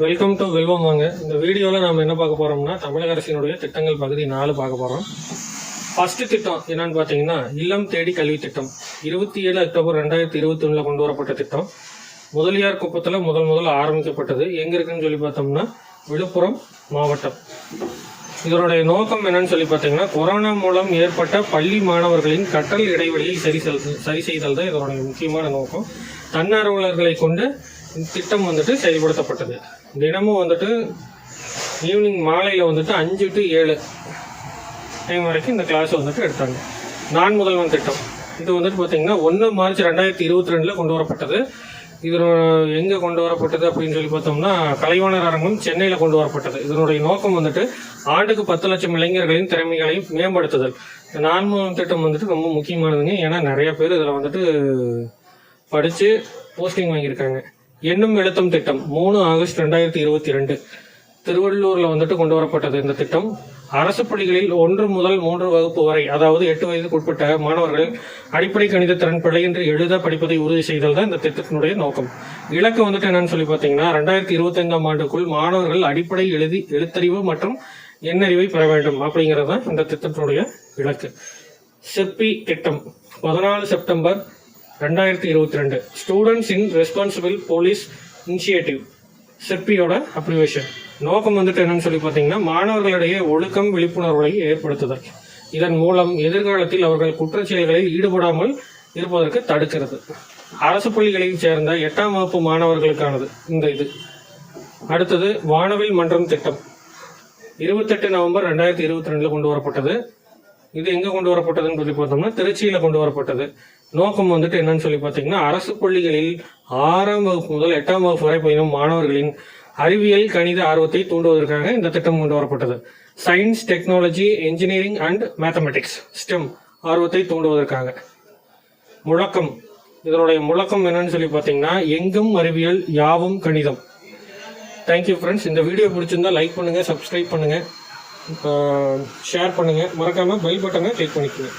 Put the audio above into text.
Welcome to வெல்வம் வாங்க. இந்த வீடியோவில் நம்ம என்ன பார்க்க போகிறோம்னா தமிழக அரசினுடைய திட்டங்கள் பகுதி 4 பார்க்க போகிறோம். ஃபஸ்ட்டு திட்டம் என்னன்னு பார்த்தீங்கன்னா இல்லம் தேடி கல்வி திட்டம். 27 அக்டோபர் 2021 கொண்டு வரப்பட்ட திட்டம். முதலியார் குப்பத்தில் முதல் ஆரம்பிக்கப்பட்டது. எங்கே இருக்குன்னு சொல்லி பார்த்தோம்னா விழுப்புரம் மாவட்டம். இதனுடைய நோக்கம் என்னன்னு சொல்லி பார்த்தீங்கன்னா கொரோனா மூலம் ஏற்பட்ட பள்ளி மாணவர்களின் கற்றல் இடைவெளியை சரி செய்தல் தான் இதனுடைய முக்கியமான நோக்கம். தன்னார்வலர்களை கொண்டு இந்த திட்டம் செயல்படுத்தப்பட்டது. தினமும் ஈவினிங் மாலையில் 5 to 7 டைம் வரைக்கும் இந்த கிளாஸ் எடுத்தாங்க. நான் முதல்வன் திட்டம் இது பார்த்தீங்கன்னா 1 மார்ச் 2022 கொண்டு வரப்பட்டது. இது எங்கே கொண்டு வரப்பட்டது அப்படின்னு சொல்லி பார்த்தோம்னா கலைவாணர் அரங்கம் சென்னையில் கொண்டு வரப்பட்டது. இதனுடைய நோக்கம் ஆண்டுக்கு 10 லட்சம் இளைஞர்களின் திறமைகளை மேம்படுத்துதல். இந்த நான் முதல்வன் திட்டம் ரொம்ப முக்கியமானதுங்க. ஏன்னா நிறைய பேர் இதில் படித்து போஸ்டிங் வாங்கியிருக்காங்க. எண்ணும் எழுத்தும் திட்டம் 3 ஆகஸ்ட் 2022 திருவள்ளூரில் கொண்டு வரப்பட்டது. இந்த திட்டம் அரசு பள்ளிகளில் 1 முதல் 3 வகுப்பு வரை, அதாவது 8 வயதுக்கு உட்பட்ட மாணவர்கள் அடிப்படை கணித திறன் பிழையின்றி எழுத படிப்பதை உறுதி செய்தல் தான் இந்த திட்டத்தினுடைய நோக்கம். இலக்கு என்னன்னு சொல்லி பார்த்தீங்கன்னா 2025ஆம் ஆண்டுக்குள் மாணவர்கள் அடிப்படை எழுத்தறிவு மற்றும் எண்ணறிவை பெற வேண்டும் அப்படிங்கிறது தான் இந்த திட்டத்தினுடைய இலக்கு. சிற்பி திட்டம் 14 September 2022 students in responsible police initiative சிற்பியோட அப்ரிவேஷன். நோக்கம் என்னன்னு சொல்லி பார்த்தீங்கன்னா மாணவர்களிடையே ஒழுக்கம் விழிப்புணர்வை ஏற்படுத்துதல். இதன் மூலம் எதிர்காலத்தில் அவர்கள் குற்றச்செயல்களில் ஈடுபடாமல் இருப்பதற்கு தடுக்கிறது. அரசு பள்ளிகளில் சேர்ந்த 8ஆம் வகுப்பு மாணவர்களுக்கானது இந்த இது. அடுத்தது வானவில் மன்றம் திட்டம் 28 நவம்பர் 2022 கொண்டு வரப்பட்டது. இது எங்க கொண்டு வரப்பட்டதுன்னு சொல்லி பார்த்தோம்னா திருச்சியில கொண்டு வரப்பட்டது. நோக்கம் என்னன்னு சொல்லி பார்த்தீங்கன்னா அரசு பள்ளிகளில் 6ஆம் வகுப்பு முதல் 8ஆம் வகுப்பு வரை பயிலும் மாணவர்களின் அறிவியல் கணித ஆர்வத்தை தூண்டுவதற்காக இந்த திட்டம் கொண்டு வரப்பட்டது. Science, technology, engineering and mathematics stem ஆர்வத்தை தூண்டுவதற்காக. முழக்கம் இதனுடைய முழக்கம் என்னன்னு சொல்லி பார்த்தீங்கன்னா எங்கும் அறிவியல் யாவும் கணிதம். Thank you friends. இந்த வீடியோ பிடிச்சிருந்தா லைக் பண்ணுங்க, சப்ஸ்கிரைப் பண்ணுங்க, ஷேர் பண்ணுங்க, மறக்காம பெல் பட்டனை கிளிக் பண்ணிக்கோங்க.